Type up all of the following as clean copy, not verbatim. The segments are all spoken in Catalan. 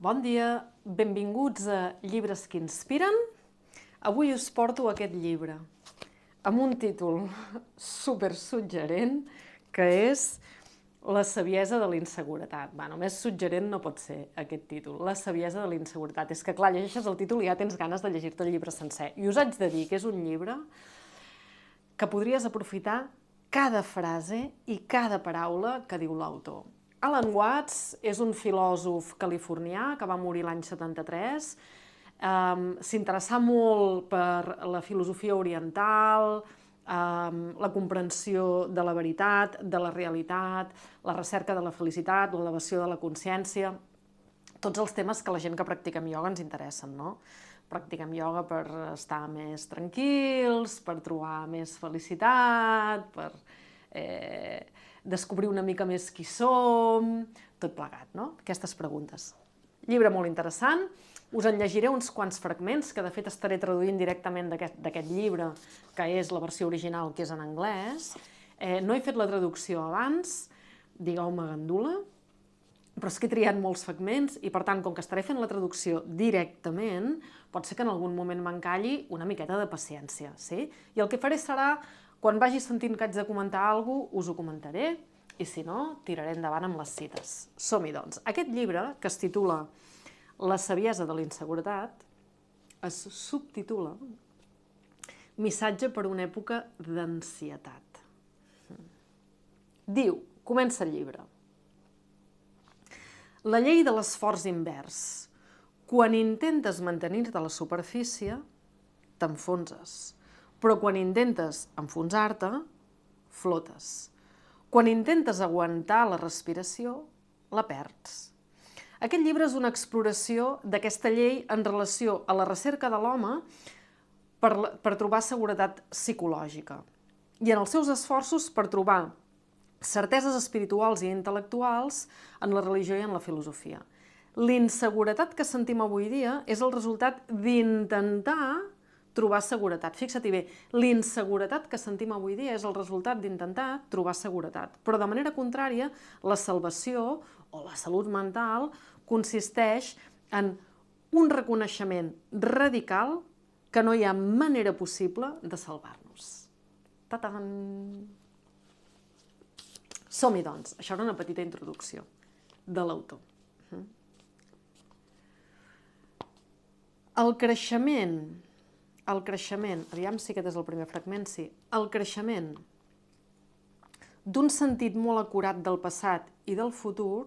Bon dia, benvinguts a Llibres que inspiren. Avui us porto aquest llibre amb un títol super suggerent que és La saviesa de la inseguretat. Només suggerent no pot ser aquest títol, La saviesa de la inseguretat. És que clar, llegeixes el títol i ja tens ganes de llegir-te el llibre sencer. I us haig de dir que és un llibre que podries aprofitar cada frase i cada paraula que diu l'autor. Alan Watts és un filòsof californià que va morir l'any 73. S'interessà molt per la filosofia oriental, la comprensió de la veritat, de la realitat, la recerca de la felicitat, l'elevació de la consciència, tots els temes que la gent que practiquem ioga ens interessen, no? Practiquem ioga per estar més tranquils, per trobar més felicitat, per descobrir una mica més qui som, tot plegat, no? Aquestes preguntes. Llibre molt interessant. Us en llegiré uns quants fragments, que de fet estaré traduint directament d'aquest llibre, que és la versió original, que és en anglès. No he fet la traducció abans, digueu-me gandula, però és que he triat molts fragments i, per tant, com que estaré fent la traducció directament, pot ser que en algun moment m'encalli una miqueta de paciència, sí? I el que faré serà, quan vagi sentint que haig de comentar alguna cosa, us ho comentaré, i si no, tiraré endavant amb les cites. Som-hi, doncs. Aquest llibre, que es titula La saviesa de la inseguretat, es subtitula Missatge per una època d'ansietat. Diu, comença el llibre. La llei de l'esforç invers. Quan intentes mantenir-te a la superfície, t'enfonses. Però quan intentes enfonsar-te, flotes. Quan intentes aguantar la respiració, la perds. Aquest llibre és una exploració d'aquesta llei en relació a la recerca de l'home per trobar seguretat psicològica i en els seus esforços per trobar certeses espirituals i intel·lectuals en la religió i en la filosofia. L'inseguretat que sentim avui dia és el resultat d'intentar trobar seguretat. Fixa't bé, l'inseguretat que sentim avui dia és el resultat d'intentar trobar seguretat. Però de manera contrària, la salvació o la salut mental consisteix en un reconeixement radical que no hi ha manera possible de salvar-nos. Ta-tan! Som-hi, doncs. Això era una petita introducció de l'autor. El creixement, aviam si aquest és el primer fragment, sí. El creixement d'un sentit molt acurat del passat i del futur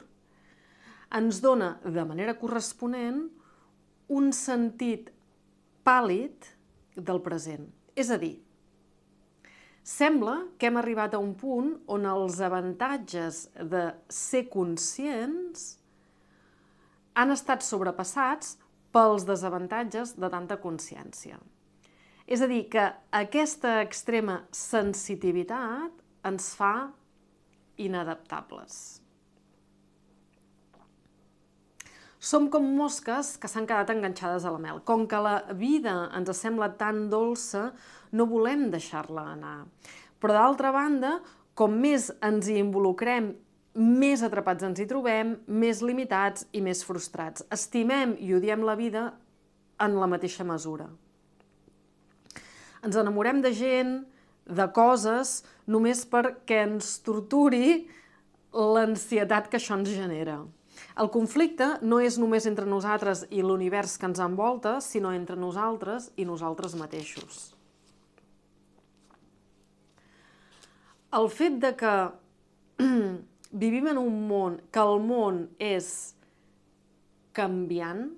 ens dona, de manera corresponent, un sentit pàl·lid del present. És a dir, sembla que hem arribat a un punt on els avantatges de ser conscients han estat sobrepassats pels desavantatges de tanta consciència. És a dir, que aquesta extrema sensitivitat ens fa inadaptables. Som com mosques que s'han quedat enganxades a la mel. Com que la vida ens sembla tan dolça, no volem deixar-la anar. Però d'altra banda, com més ens hi involucrem, més atrapats ens hi trobem, més limitats i més frustrats. Estimem i odiem la vida en la mateixa mesura. Ens enamorem de gent, de coses, només perquè ens torturi l'ansietat que això ens genera. El conflicte no és només entre nosaltres i l'univers que ens envolta, sinó entre nosaltres i nosaltres mateixos. El fet de que vivim en un món, que el món és canviant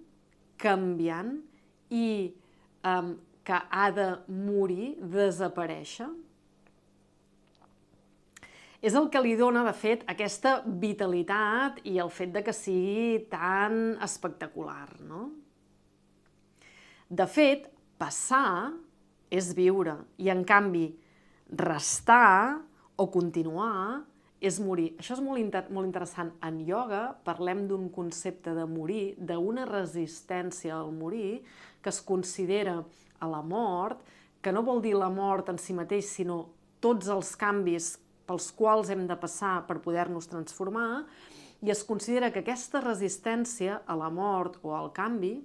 i que ha de morir, desaparèixer, és el que li dona, de fet, aquesta vitalitat i el fet de que sigui tan espectacular, no? De fet, passar és viure i, en canvi, restar o continuar és morir. Això és molt interessant. En ioga parlem d'un concepte de morir, d'una resistència al morir, que es considera a la mort, que no vol dir la mort en si mateix, sinó tots els canvis pels quals hem de passar per poder-nos transformar, i es considera que aquesta resistència a la mort o al canvi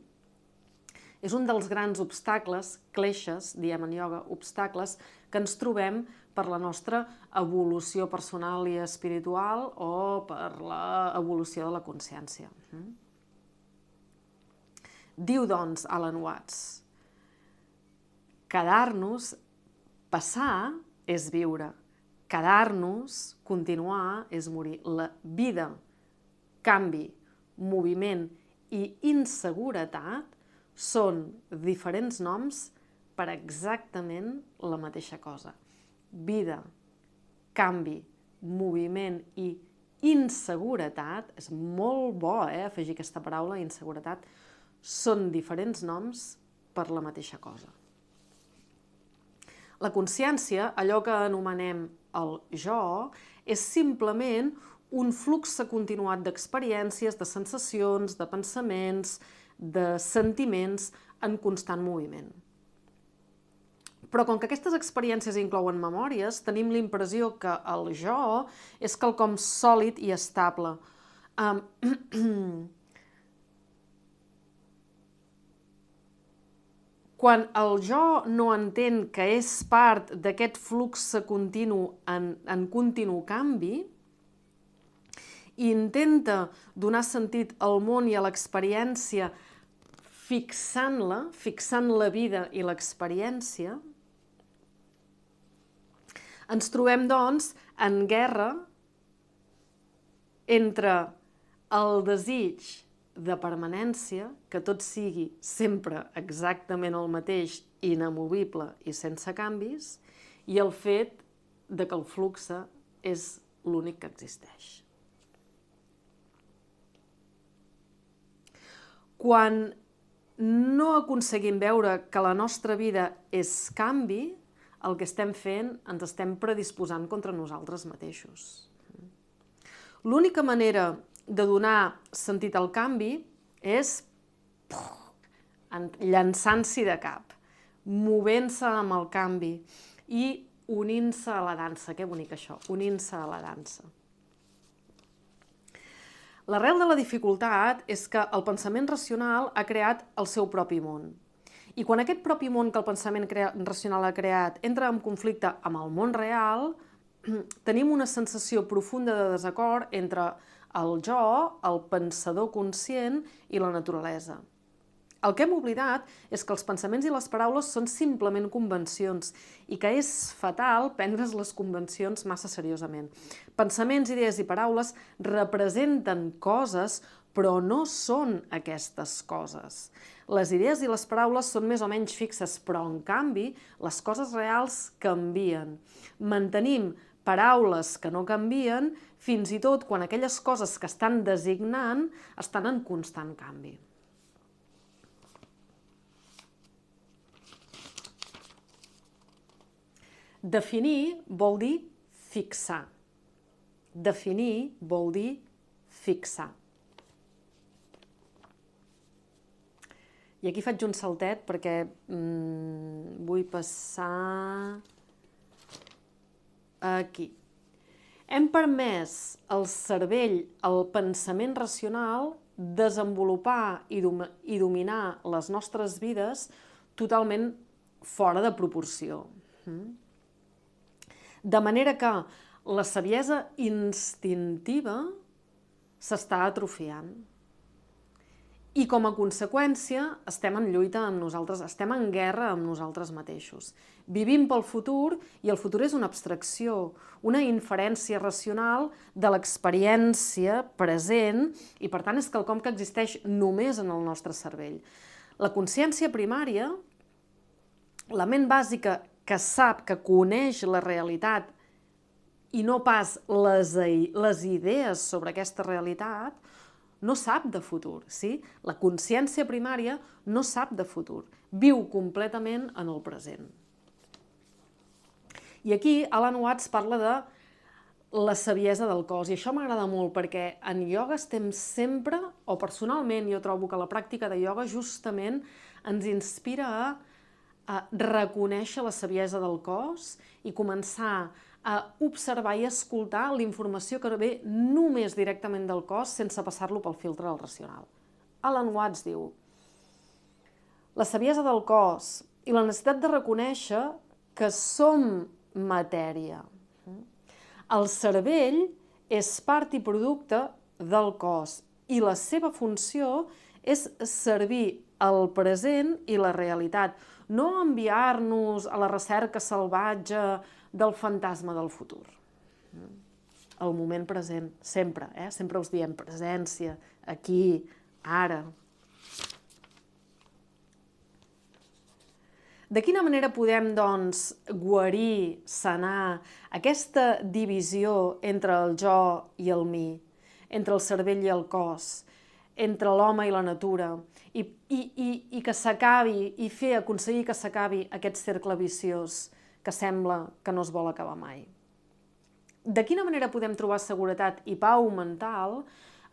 és un dels grans obstacles, cleixes, diem en ioga, obstacles, que ens trobem per la nostra evolució personal i espiritual o per l'evolució de la consciència. Diu, doncs, Alan Watts, quedar-nos, passar és viure, quedar-nos, continuar, és morir. La vida, canvi, moviment i inseguretat són diferents noms per exactament la mateixa cosa. Vida, canvi, moviment i inseguretat, és molt bo afegir aquesta paraula, inseguretat, són diferents noms per la mateixa cosa. La consciència, allò que anomenem el jo, és simplement un flux continuat d'experiències, de sensacions, de pensaments, de sentiments en constant moviment. Però com que aquestes experiències inclouen memòries, tenim l'impressió que el jo és quelcom sòlid i estable. Quan el jo no entén que és part d'aquest flux continu en continu canvi, i intenta donar sentit al món i a l'experiència fixant-la, fixant la vida i l'experiència, ens trobem, doncs, en guerra entre el desig de permanència, que tot sigui sempre exactament el mateix, inamovible i sense canvis, i el fet de que el flux és l'únic que existeix. Quan no aconseguim veure que la nostra vida és canvi, el que estem fent, ens estem predisposant contra nosaltres mateixos. L'única manera de donar sentit al canvi és llançant-s'hi de cap, movent-se amb el canvi i unint-se a la dansa. Que bonic això, unint-se a la dansa. L'arrel de la dificultat és que el pensament racional ha creat el seu propi món. I quan aquest propi món que el pensament racional ha creat entra en conflicte amb el món real, tenim una sensació profunda de desacord entre el jo, el pensador conscient i la naturalesa. El que hem oblidat és que els pensaments i les paraules són simplement convencions i que és fatal prendre's les convencions massa seriosament. Pensaments, idees i paraules representen coses, però no són aquestes coses. Les idees i les paraules són més o menys fixes, però en canvi les coses reals canvien. Mantenim paraules que no canvien fins i tot quan aquelles coses que estan designant estan en constant canvi. Definir vol dir fixar. Definir vol dir fixar. I aquí faig un saltet perquè vull passar aquí. Hem permès al cervell, al pensament racional, desenvolupar i dominar les nostres vides totalment fora de proporció. De manera que la saviesa instintiva s'està atrofiant. I com a conseqüència estem en lluita amb nosaltres, estem en guerra amb nosaltres mateixos. Vivim pel futur i el futur és una abstracció, una inferència racional de l'experiència present i per tant és quelcom que existeix només en el nostre cervell. La consciència primària, la ment bàsica que sap, que coneix la realitat i no pas les idees sobre aquesta realitat, no sap de futur, sí? La consciència primària no sap de futur, viu completament en el present. I aquí Alan Watts parla de la saviesa del cos, i això m'agrada molt perquè en ioga estem sempre, o personalment jo trobo que la pràctica de ioga justament ens inspira a reconèixer la saviesa del cos i començar a observar i escoltar la informació que ve només directament del cos sense passar-lo pel filtre del racional. Alan Watts diu: la saviesa del cos i la necessitat de reconèixer que som matèria. El cervell és part i producte del cos i la seva funció és servir el present i la realitat, no enviar-nos a la recerca salvatge del fantasma del futur. El moment present, sempre, sempre us diem presència, aquí, ara. De quina manera podem, doncs, guarir, sanar aquesta divisió entre el jo i el mi, entre el cervell i el cos, entre l'home i la natura, i que s'acabi, i aconseguir que s'acabi aquest cercle viciós que sembla que no es vol acabar mai? De quina manera podem trobar seguretat i pau mental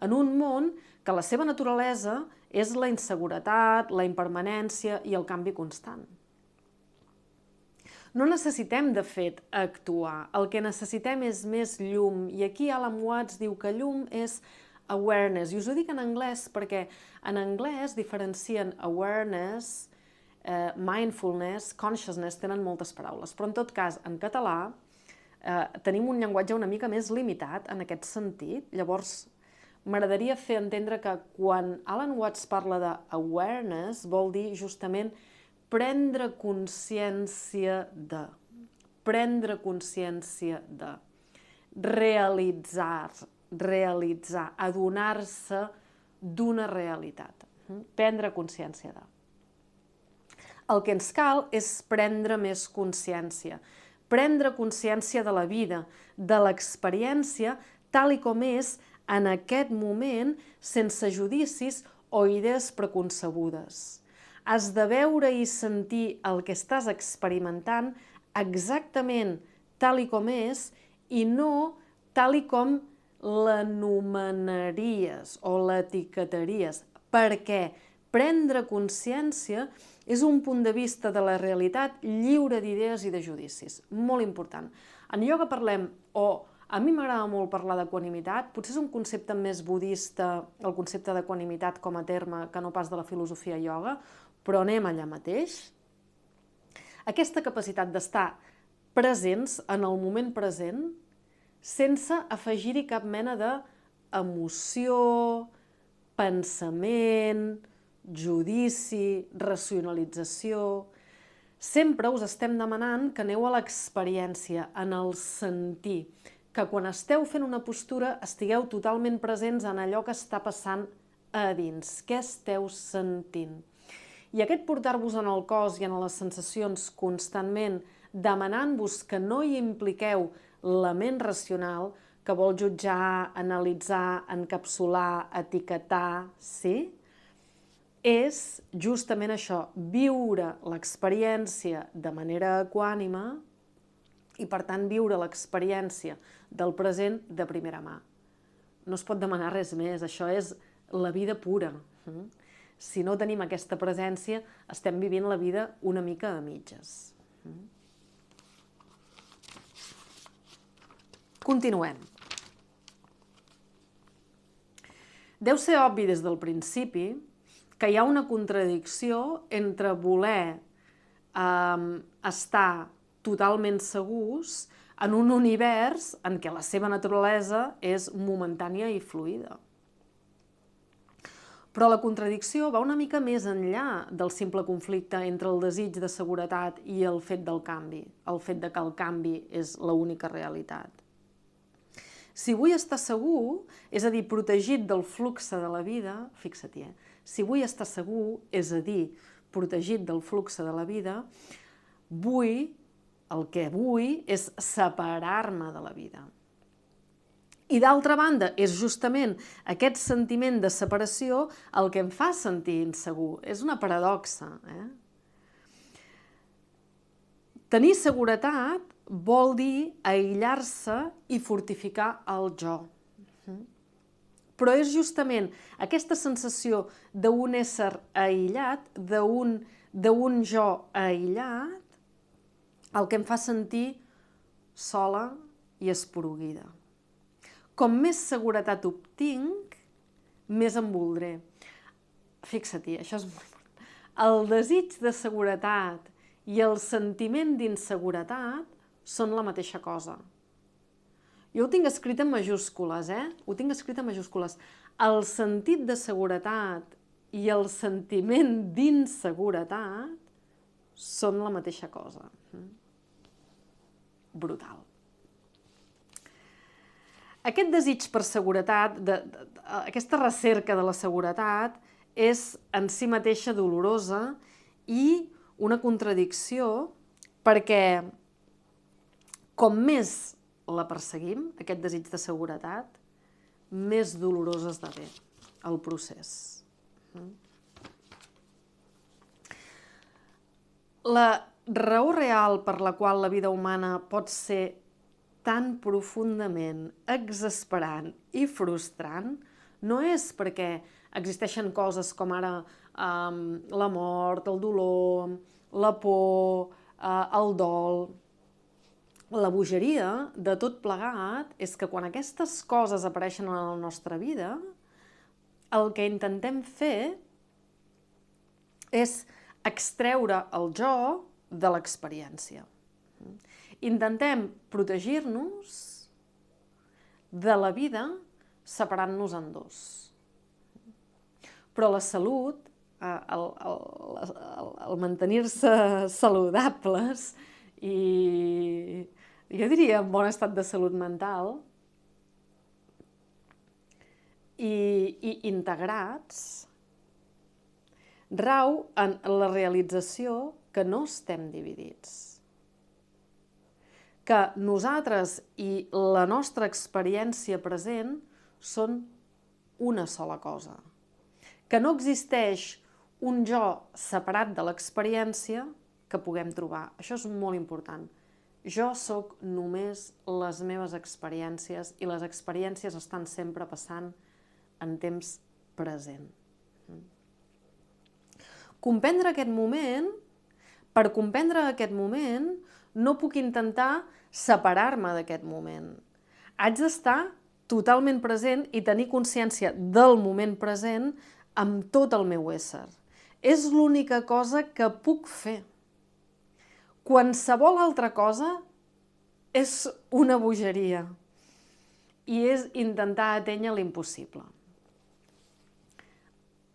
en un món que la seva naturalesa és la inseguretat, la impermanència i el canvi constant? No necessitem, de fet, actuar. El que necessitem és més llum. I aquí Alan Watts diu que llum és awareness. I us ho dic en anglès perquè en anglès diferencien awareness, mindfulness, consciousness, tenen moltes paraules. Però en tot cas, en català, tenim un llenguatge una mica més limitat en aquest sentit. Llavors, m'agradaria fer entendre que quan Alan Watts parla d'awareness vol dir justament prendre consciència de, realitzar, adonar-se d'una realitat, prendre consciència de. El que ens cal és prendre més consciència de la vida, de l'experiència tal i com és en aquest moment, sense judicis o idees preconcebudes. Has de veure i sentir el que estàs experimentant exactament tal i com és i no tal i com l'anomenaries o l'etiquetaries, perquè prendre consciència és un punt de vista de la realitat lliure d'idees i de judicis. Molt important. En ioga parlem, o a mi m'agrada molt parlar d'equanimitat, potser és un concepte més budista, el concepte d'equanimitat com a terme, que no pas de la filosofia ioga, però anem allà mateix. Aquesta capacitat d'estar presents en el moment present sense afegir-hi cap mena d'emoció, pensament, judici, racionalització. Sempre us estem demanant que aneu a l'experiència, en el sentir, que quan esteu fent una postura estigueu totalment presents en allò que està passant a dins, què esteu sentint. I aquest portar-vos en el cos i en les sensacions constantment, demanant-vos que no hi impliqueu la ment racional, que vol jutjar, analitzar, encapsular, etiquetar, sí? És justament això, viure l'experiència de manera equànime i, per tant, viure l'experiència del present de primera mà. No es pot demanar res més, això és la vida pura. Si no tenim aquesta presència, estem vivint la vida una mica a mitges. Continuem. Deu ser obvi des del principi que hi ha una contradicció entre voler estar totalment segurs en un univers en què la seva naturalesa és momentània i fluida. Però la contradicció va una mica més enllà del simple conflicte entre el desig de seguretat i el fet del canvi, el fet que el canvi és l'única realitat. Si vull estar segur, és a dir, protegit del flux de la vida, fixa-t'hi, si vull estar segur, és a dir, protegit del flux de la vida, el que vull és separar-me de la vida. I d'altra banda, és justament aquest sentiment de separació el que em fa sentir insegur. És una paradoxa. Tenir seguretat vol dir aïllar-se i fortificar el jo. Però és justament aquesta sensació d'un ésser aïllat, d'un jo aïllat, el que em fa sentir sola i esporuguida. Com més seguretat obtinc, més em voldré. Fixa-t'hi, això és molt important. El desig de seguretat i el sentiment d'inseguretat són la mateixa cosa. Jo ho tinc escrit en majúscules, Ho tinc escrit en majúscules. El sentit de seguretat i el sentiment d'inseguretat són la mateixa cosa. Brutal. Aquest desig per seguretat, aquesta recerca de la seguretat, és en si mateixa dolorosa i una contradicció perquè com més la perseguim, aquest desig de seguretat, més dolorós esdevé el procés. La raó real per la qual la vida humana pot ser tan profundament exasperant i frustrant no és perquè existeixen coses com ara la mort, el dolor, la por, el dol. La bogeria de tot plegat és que quan aquestes coses apareixen en la nostra vida, el que intentem fer és extreure el jo de l'experiència. Intentem protegir-nos de la vida separant-nos en dos. Però la salut, el mantenir-se saludables i jo diria en bon estat de salut mental i integrats, rau en la realització que no estem dividits. Que nosaltres i la nostra experiència present són una sola cosa. Que no existeix un jo separat de l'experiència que puguem trobar. Això és molt important. Jo sóc només les meves experiències i les experiències estan sempre passant en temps present. Per comprendre aquest moment, no puc intentar separar-me d'aquest moment. Haig d'estar totalment present i tenir consciència del moment present amb tot el meu ésser. És l'única cosa que puc fer. Qualsevol altra cosa és una bogeria i és intentar atènyer l'impossible.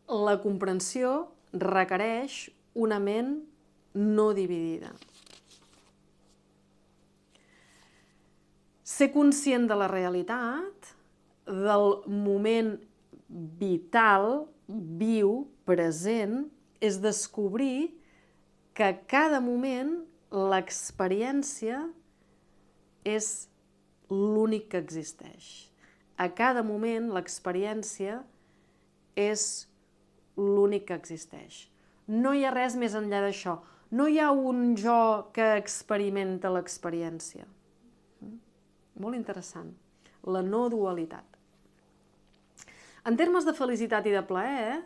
La comprensió requereix una ment no dividida. Ser conscient de la realitat, del moment vital, viu, present, és descobrir que a cada moment l'experiència és l'únic que existeix. A cada moment l'experiència és l'únic que existeix. No hi ha res més enllà d'això. No hi ha un jo que experimenta l'experiència. Molt interessant. La no dualitat. En termes de felicitat i de plaer,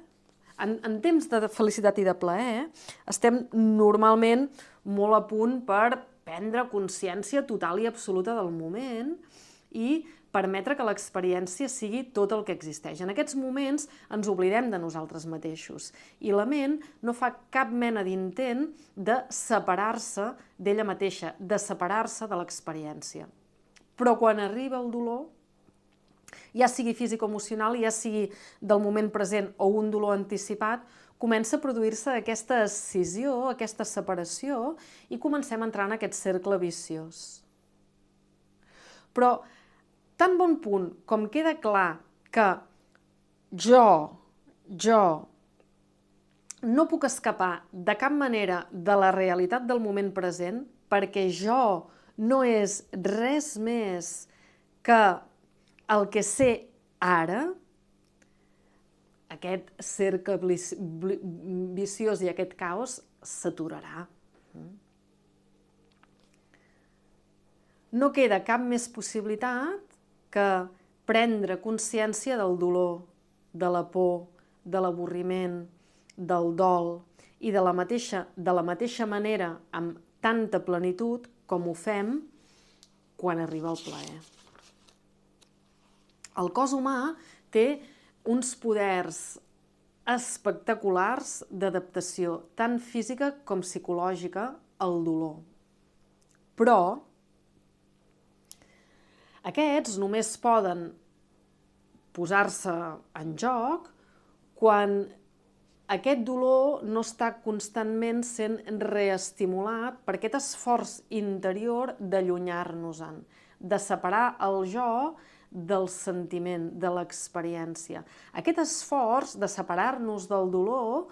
en temps de felicitat i de plaer, estem normalment molt a punt per prendre consciència total i absoluta del moment i permetre que l'experiència sigui tot el que existeix. En aquests moments ens oblidem de nosaltres mateixos i la ment no fa cap mena d'intent de separar-se d'ella mateixa, de separar-se de l'experiència. Però quan arriba el dolor, ja sigui físic o emocional, ja sigui del moment present o un dolor anticipat, comença a produir-se aquesta escissió, aquesta separació i comencem a entrar en aquest cercle viciós. Però tan bon punt com queda clar que jo no puc escapar de cap manera de la realitat del moment present perquè jo no és res més que el que sé ara, aquest cercle viciós i aquest caos s'aturarà. No queda cap més possibilitat que prendre consciència del dolor, de la por, de l'avorriment, del dol i de la mateixa manera, amb tanta plenitud com ho fem quan arriba el plaer. El cos humà té uns poders espectaculars d'adaptació, tant física com psicològica, al dolor. Però aquests només poden posar-se en joc quan aquest dolor no està constantment sent reestimulat per aquest esforç interior d'allunyar-nos-en, de separar el jo del sentiment, de l'experiència. Aquest esforç de separar-nos del dolor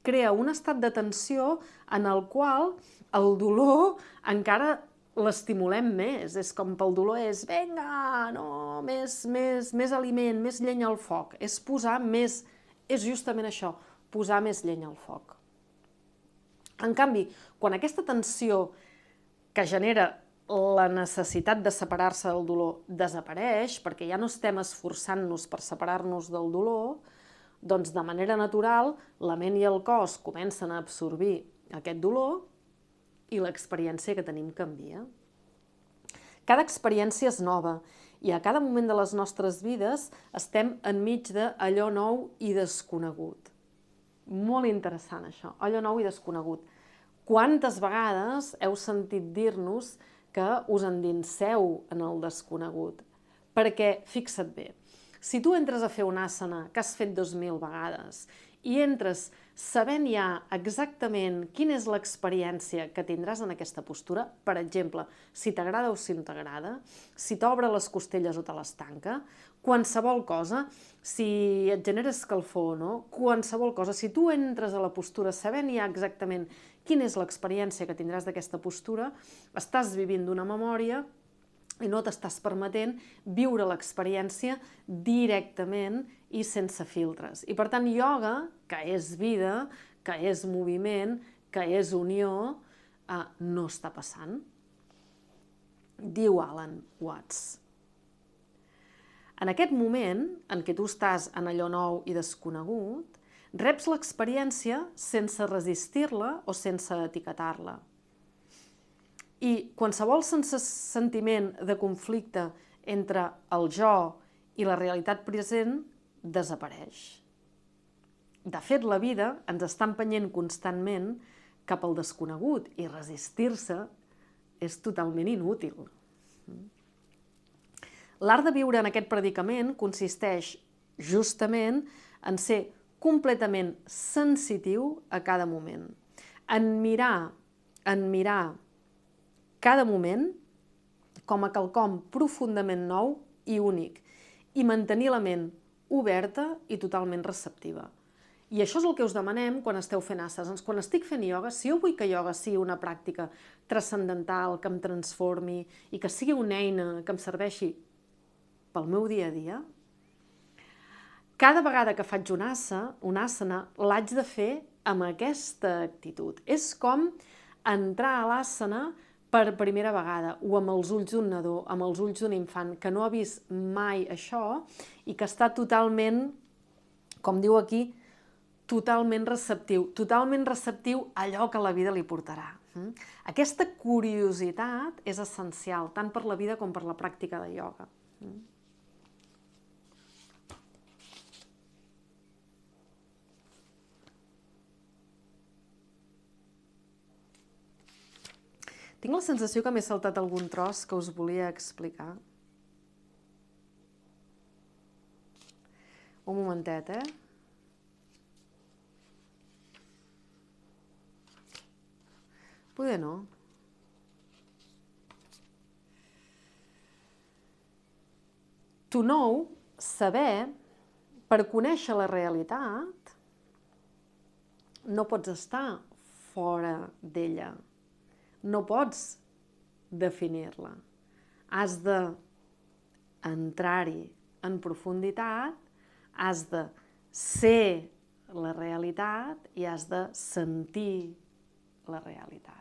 crea un estat de tensió en el qual el dolor encara l'estimulem més. És com pel dolor és, vinga, no, més aliment, més llenya al foc. És posar més, és justament això, posar més llenya al foc. En canvi, quan aquesta tensió que genera la necessitat de separar-se del dolor desapareix, perquè ja no estem esforçant-nos per separar-nos del dolor, doncs de manera natural la ment i el cos comencen a absorbir aquest dolor i l'experiència que tenim canvia. Cada experiència és nova i a cada moment de les nostres vides estem enmig d'allò nou i desconegut. Molt interessant això, allò nou i desconegut. Quantes vegades heu sentit dir-nos que us endinseu en el desconegut? Perquè, fixa't bé, si tu entres a fer una asana que has fet 2000 vegades i entres sabent ja exactament quina és l'experiència que tindràs en aquesta postura, per exemple, si t'agrada o si no t'agrada, si t'obre les costelles o te les tanca, qualsevol cosa, si et genera escalfor o no, qualsevol cosa, si tu entres a la postura sabent ja exactament quina és l'experiència que tindràs d'aquesta postura, estàs vivint d'una memòria i no t'estàs permetent viure l'experiència directament i sense filtres. I per tant, ioga, que és vida, que és moviment, que és unió, no està passant. Diu Alan Watts. En aquest moment en què tu estàs en allò nou i desconegut, reps l'experiència sense resistir-la o sense etiquetar-la. I qualsevol sentiment de conflicte entre el jo i la realitat present desapareix. De fet, la vida ens està empenyent constantment cap al desconegut i resistir-se és totalment inútil. L'art de viure en aquest predicament consisteix justament en ser completament sensitiu a cada moment, en mirar cada moment com a quelcom profundament nou i únic i mantenir la ment oberta i totalment receptiva. I això és el que us demanem quan esteu fent asanes. Quan estic fent ioga, si jo vull que ioga sigui una pràctica transcendental, que em transformi i que sigui una eina que em serveixi pel meu dia a dia, cada vegada que faig una asana l'haig de fer amb aquesta actitud. És com entrar a l'asana per primera vegada, o amb els ulls d'un nadó, amb els ulls d'un infant, que no ha vist mai això i que està totalment, com diu aquí, totalment receptiu a allò que la vida li portarà. Aquesta curiositat és essencial, tant per la vida com per la pràctica de ioga. Tinc la sensació que m'he saltat algun tros que us volia explicar. Un momentet, Poder no. To know, saber, per conèixer la realitat, no pots estar fora d'ella. No pots definir-la. Has d'entrar-hi en profunditat, has de ser la realitat i has de sentir la realitat.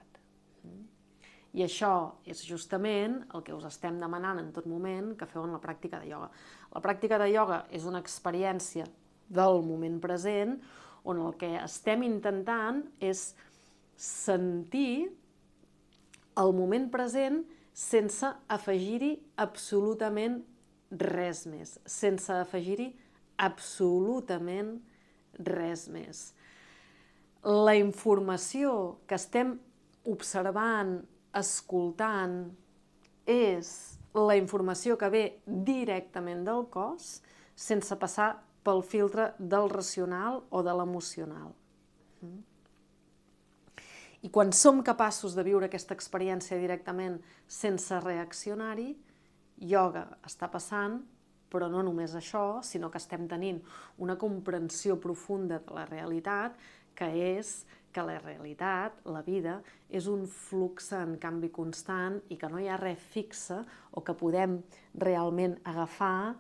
I això és justament el que us estem demanant en tot moment que feu en la pràctica de ioga. La pràctica de ioga és una experiència del moment present on el que estem intentant és sentir el moment present sense afegir-hi absolutament res més, sense afegir-hi absolutament res més. La informació que estem observant, escoltant, és la informació que ve directament del cos sense passar pel filtre del racional o de l'emocional. I quan som capaços de viure aquesta experiència directament sense reaccionar-hi, ioga està passant, però no només això, sinó que estem tenint una comprensió profunda de la realitat, que és que la realitat, la vida, és un flux en canvi constant i que no hi ha res fixe o que podem realment agafar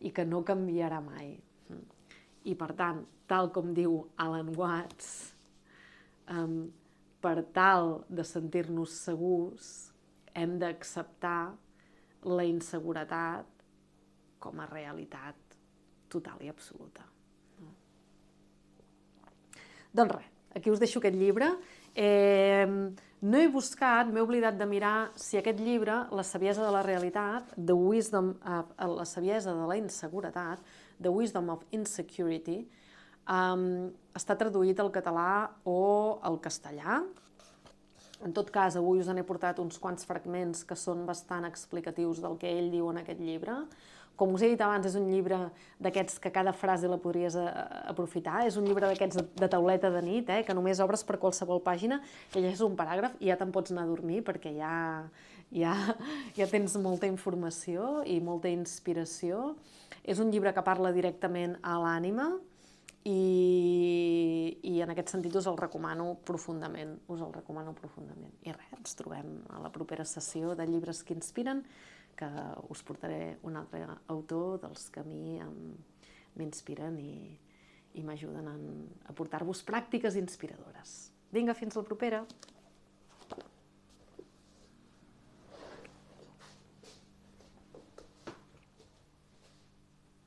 i que no canviarà mai. I per tant, tal com diu Alan Watts, per tal de sentir-nos segurs, hem d'acceptar la inseguretat com a realitat total i absoluta. Doncs res, aquí us deixo aquest llibre. No he buscat, m'he oblidat de mirar si aquest llibre, La saviesa de la realitat, la saviesa de la inseguretat, The Wisdom of Insecurity, està traduït al català o al castellà. En tot cas, avui us n'he portat uns quants fragments que són bastant explicatius del que ell diu en aquest llibre. Com us he dit abans, és un llibre d'aquests que cada frase la podries aprofitar. És un llibre d'aquests de tauleta de nit, que només obres per qualsevol pàgina, llegeixes un paràgraf i ja te'n pots anar a dormir perquè ja tens molta informació i molta inspiració. És un llibre que parla directament a l'ànima i en aquest sentit us el recomano profundament. I res, ens trobem a la propera sessió de llibres que inspiren, que us portaré un altre autor dels que a mi m'inspiren i m'ajuden a portar-vos pràctiques inspiradores. Vinga, fins la propera!